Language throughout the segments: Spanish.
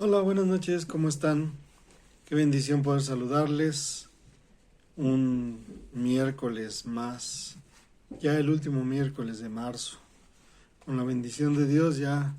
Hola, buenas noches, ¿cómo están? Qué bendición poder saludarles un miércoles más, ya el último miércoles de marzo. Con la bendición de Dios ya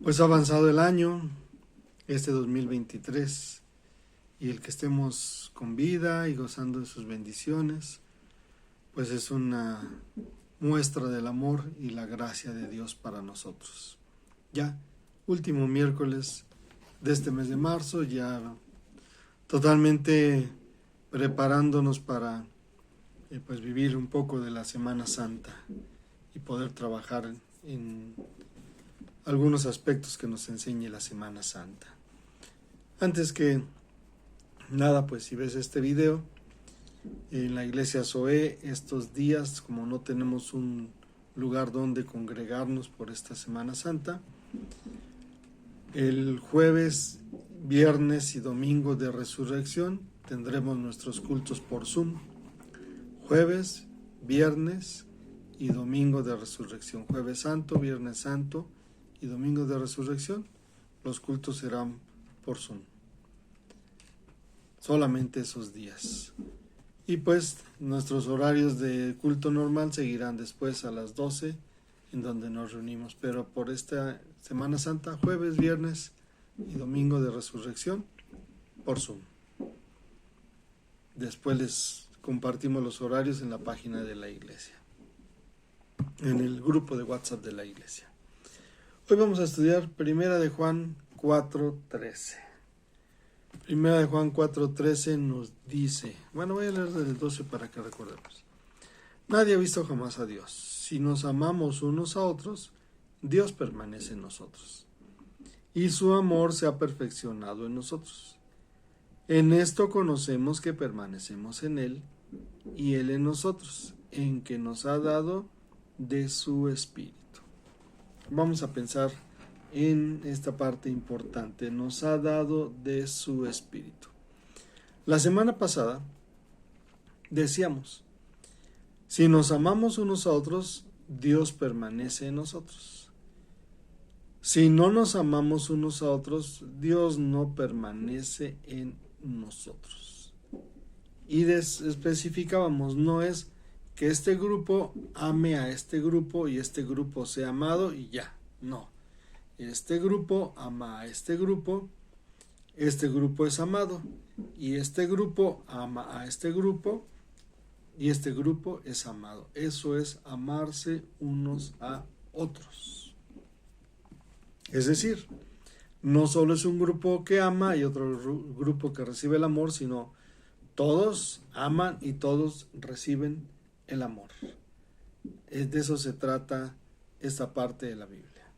pues ha avanzado el año, este 2023, y el que estemos con vida y gozando de sus bendiciones, pues es una muestra del amor y la gracia de Dios para nosotros. Ya, último miércoles de este mes de marzo, ya totalmente preparándonos para pues vivir un poco de la Semana Santa y poder trabajar en algunos aspectos que nos enseñe la Semana Santa. Antes que nada, pues si ves este video, en la iglesia Zoe estos días, como no tenemos un lugar donde congregarnos por esta Semana Santa, el jueves, viernes y domingo de resurrección tendremos nuestros cultos por Zoom. Jueves, viernes y domingo de resurrección. Jueves Santo, Viernes Santo y domingo de resurrección. Los cultos serán por Zoom. Solamente esos días. Y pues nuestros horarios de culto normal seguirán después a las 12, en donde nos reunimos. Pero por esta Semana Santa, jueves, viernes y domingo de resurrección, por Zoom. Después les compartimos los horarios en la página de la iglesia, en el grupo de WhatsApp de la iglesia. Hoy vamos a estudiar Primera de Juan 4:13. Primera de Juan 4:13 nos dice, bueno, voy a leer desde el 12 para que recordemos. Nadie ha visto jamás a Dios. Si nos amamos unos a otros, Dios permanece en nosotros, y su amor se ha perfeccionado en nosotros. En esto conocemos que permanecemos en Él y Él en nosotros, en que nos ha dado de su Espíritu. Vamos a pensar en esta parte importante, nos ha dado de su Espíritu. La semana pasada decíamos, si nos amamos unos a otros, Dios permanece en nosotros. Si no nos amamos unos a otros, Dios no permanece en nosotros. Y especificábamos, no es que este grupo ame a este grupo y este grupo sea amado y ya, no. Este grupo ama a este grupo es amado, y este grupo ama a este grupo y este grupo es amado. Eso es amarse unos a otros. Es decir, no solo es un grupo que ama y otro grupo que recibe el amor, sino todos aman y todos reciben el amor. De eso se trata esta parte de la Biblia,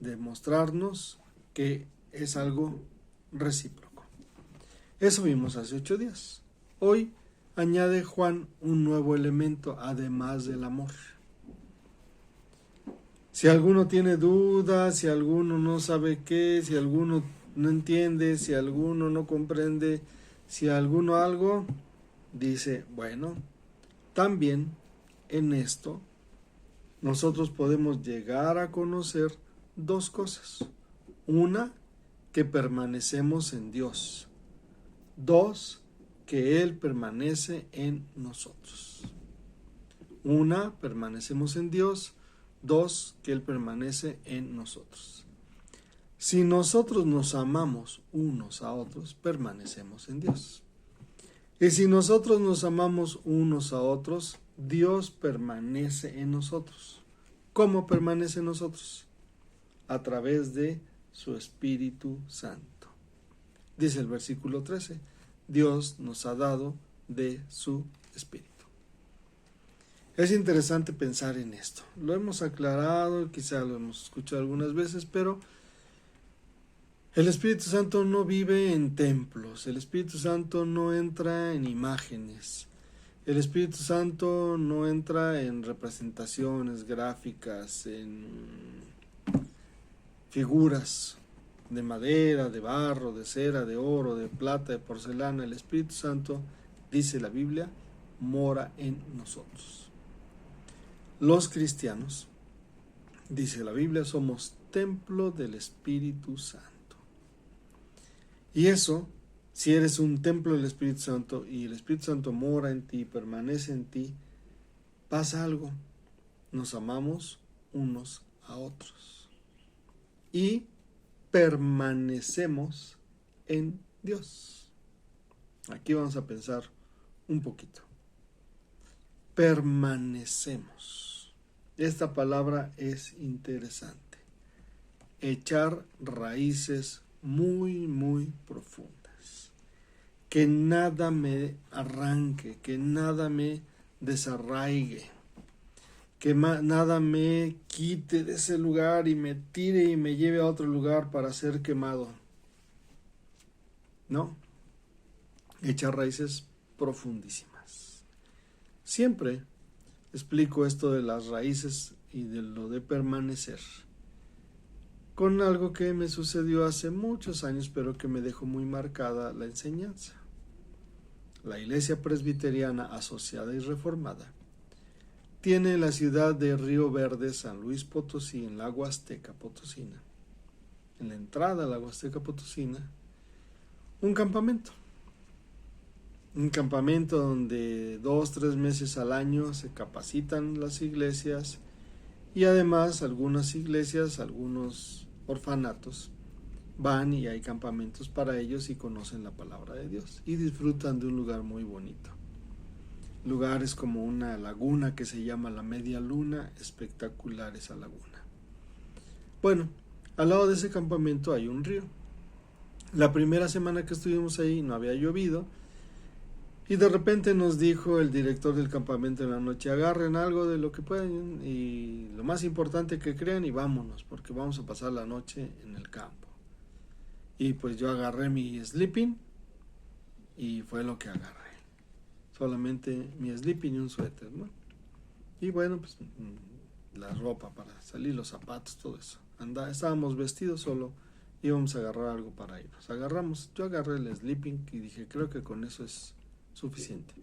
de mostrarnos que es algo recíproco. Eso vimos hace 8 días. Hoy añade Juan un nuevo elemento, además del amor. Si alguno tiene dudas, si alguno no sabe qué, si alguno no entiende, si alguno no comprende, si alguno algo, dice, bueno, también en esto nosotros podemos llegar a conocer dos cosas. Una, que permanecemos en Dios. Dos, que Él permanece en nosotros. Una, permanecemos en Dios. Dos, que Él permanece en nosotros. Si nosotros nos amamos unos a otros, permanecemos en Dios. Y si nosotros nos amamos unos a otros, Dios permanece en nosotros. ¿Cómo permanece en nosotros? A través de su Espíritu Santo. Dice el versículo 13, Dios nos ha dado de su Espíritu. Es interesante pensar en esto. Lo hemos aclarado, quizá lo hemos escuchado algunas veces, pero el Espíritu Santo no vive en templos, el Espíritu Santo no entra en imágenes, el Espíritu Santo no entra en representaciones gráficas, en figuras de madera, de barro, de cera, de oro, de plata, de porcelana. El Espíritu Santo, dice la Biblia, mora en nosotros. Los cristianos, dice la Biblia, somos templo del Espíritu Santo. Y eso, si eres un templo del Espíritu Santo y el Espíritu Santo mora en ti, permanece en ti, pasa algo. Nos amamos unos a otros y permanecemos en Dios. Aquí vamos a pensar un poquito. Permanecemos. Esta palabra es interesante. Echar raíces muy, muy profundas. Que nada me arranque, que nada me desarraigue, que nada me quite de ese lugar y me tire y me lleve a otro lugar para ser quemado. No, echar raíces profundísimas. Siempre explico esto de las raíces y de lo de permanecer con algo que me sucedió hace muchos años, pero que me dejó muy marcada la enseñanza. La Iglesia Presbiteriana Asociada y Reformada tiene en la ciudad de Río Verde, San Luis Potosí, en la Huasteca Potosina, en la entrada a la Huasteca Potosina, un campamento donde 2-3 meses al año se capacitan las iglesias y además algunas iglesias, algunos orfanatos van y hay campamentos para ellos y conocen la palabra de Dios y disfrutan de un lugar muy bonito. Lugares como una laguna que se llama la Media Luna, espectacular esa laguna. Bueno, al lado de ese campamento hay un río. La primera semana que estuvimos ahí no había llovido y de repente nos dijo el director del campamento en la noche: agarren algo de lo que puedan y lo más importante que crean y vámonos, porque vamos a pasar la noche en el campo. Y pues yo agarré mi sleeping y fue lo que agarré. Solamente mi sleeping y un suéter, ¿no? Y bueno, pues la ropa para salir, los zapatos, todo eso. Estábamos vestidos, solo íbamos a agarrar algo para irnos. Yo agarré el sleeping y dije, creo que con eso es suficiente.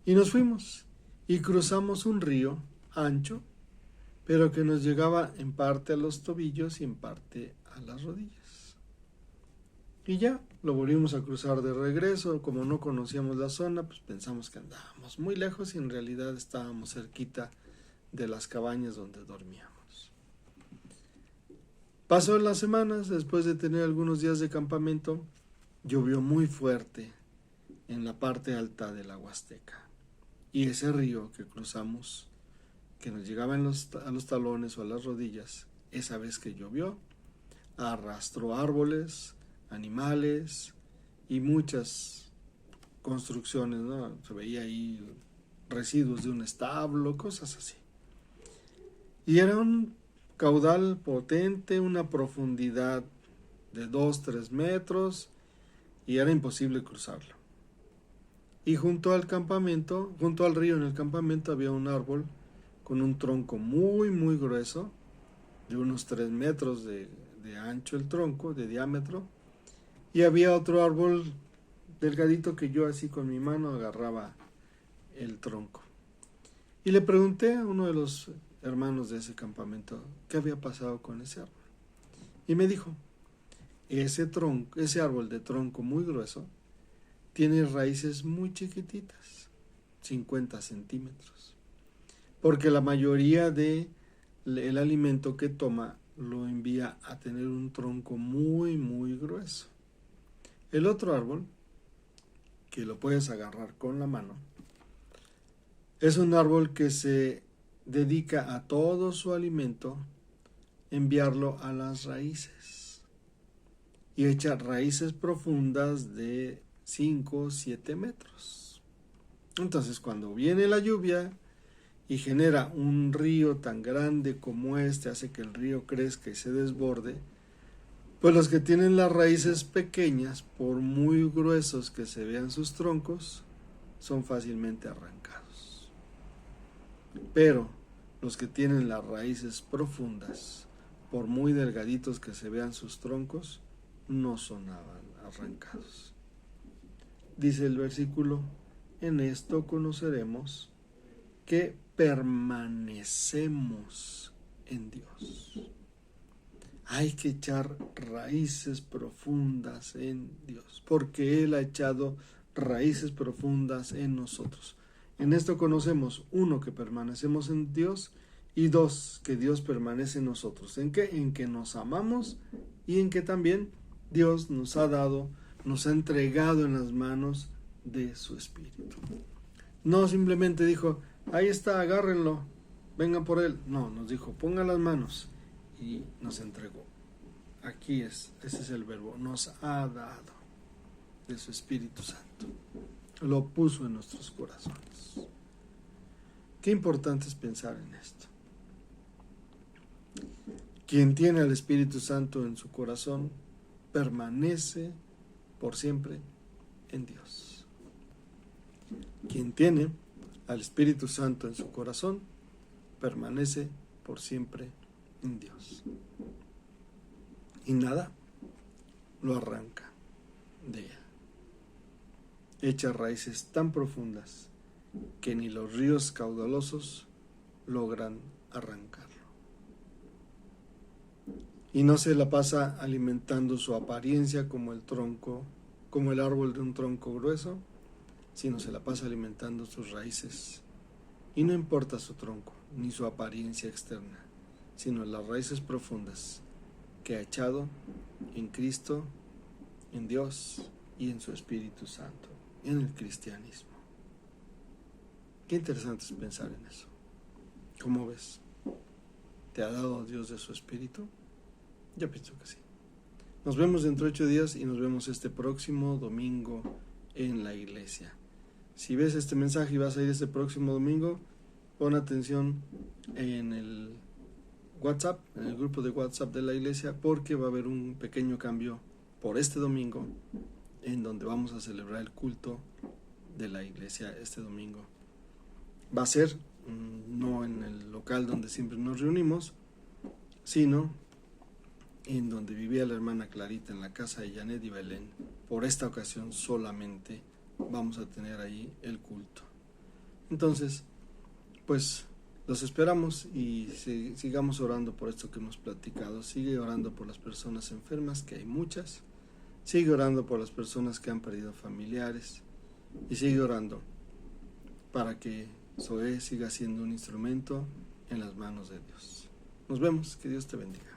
Y nos fuimos y cruzamos un río ancho, pero que nos llegaba en parte a los tobillos y en parte a las rodillas. Y ya, lo volvimos a cruzar de regreso. Como no conocíamos la zona, pues pensamos que andábamos muy lejos y en realidad estábamos cerquita de las cabañas donde dormíamos. Pasó las semanas, después de tener algunos días de campamento, llovió muy fuerte en la parte alta de la Huasteca. Y ese río que cruzamos, que nos llegaba a los talones o a las rodillas, esa vez que llovió, arrastró árboles, animales y muchas construcciones, ¿no? Se veía ahí residuos de un establo, cosas así. Y era un caudal potente, una profundidad de 2-3 metros y era imposible cruzarlo. Y junto al río en el campamento había un árbol con un tronco muy muy grueso, de unos 3 metros de ancho el tronco, de diámetro. Y había otro árbol delgadito que yo así con mi mano agarraba el tronco. Y le pregunté a uno de los hermanos de ese campamento qué había pasado con ese árbol. Y me dijo, ese árbol de tronco muy grueso tiene raíces muy chiquititas, 50 centímetros. Porque la mayoría del alimento que toma lo envía a tener un tronco muy, muy grueso. El otro árbol, que lo puedes agarrar con la mano, es un árbol que se dedica a todo su alimento enviarlo a las raíces y echa raíces profundas de 5-7 metros. Entonces, cuando viene la lluvia y genera un río tan grande como este, hace que el río crezca y se desborde, pues los que tienen las raíces pequeñas, por muy gruesos que se vean sus troncos, son fácilmente arrancados. Pero los que tienen las raíces profundas, por muy delgaditos que se vean sus troncos, no son arrancados. Dice el versículo, en esto conoceremos que permanecemos en Dios. Hay que echar raíces profundas en Dios, porque Él ha echado raíces profundas en nosotros. En esto conocemos, uno, que permanecemos en Dios, y dos, que Dios permanece en nosotros. ¿En qué? En que nos amamos y en que también Dios nos ha dado, nos ha entregado en las manos de su Espíritu. No simplemente dijo, ahí está, agárrenlo, vengan por él. No, nos dijo, pongan las manos, y nos entregó. Aquí ese es el verbo, nos ha dado de su Espíritu Santo. Lo puso en nuestros corazones. Qué importante es pensar en esto. Quien tiene al Espíritu Santo en su corazón permanece por siempre en Dios. Quien tiene al Espíritu Santo en su corazón permanece por siempre en Dios. Y nada lo arranca de ella. Echa raíces tan profundas que ni los ríos caudalosos logran arrancarlo. Y no se la pasa alimentando su apariencia como el tronco, como el árbol de un tronco grueso, sino se la pasa alimentando sus raíces. Y no importa su tronco, ni su apariencia externa, sino las raíces profundas que ha echado en Cristo, en Dios y en su Espíritu Santo, en el cristianismo. Qué interesante es pensar en eso. ¿Cómo ves? ¿Te ha dado Dios de su Espíritu? Yo pienso que sí. Nos vemos dentro de 8 días y nos vemos este próximo domingo en la iglesia. Si ves este mensaje y vas a ir este próximo domingo, pon atención en el WhatsApp, en el grupo de WhatsApp de la iglesia, porque va a haber un pequeño cambio por este domingo, en donde vamos a celebrar el culto de la iglesia este domingo. Va a ser no en el local donde siempre nos reunimos, sino en donde vivía la hermana Clarita, en la casa de Janet y Belén. Por esta ocasión solamente vamos a tener ahí el culto. Entonces, pues los esperamos y sigamos orando por esto que hemos platicado. Sigue orando por las personas enfermas, que hay muchas. Sigue orando por las personas que han perdido familiares. Y sigue orando para que Zoé siga siendo un instrumento en las manos de Dios. Nos vemos, que Dios te bendiga.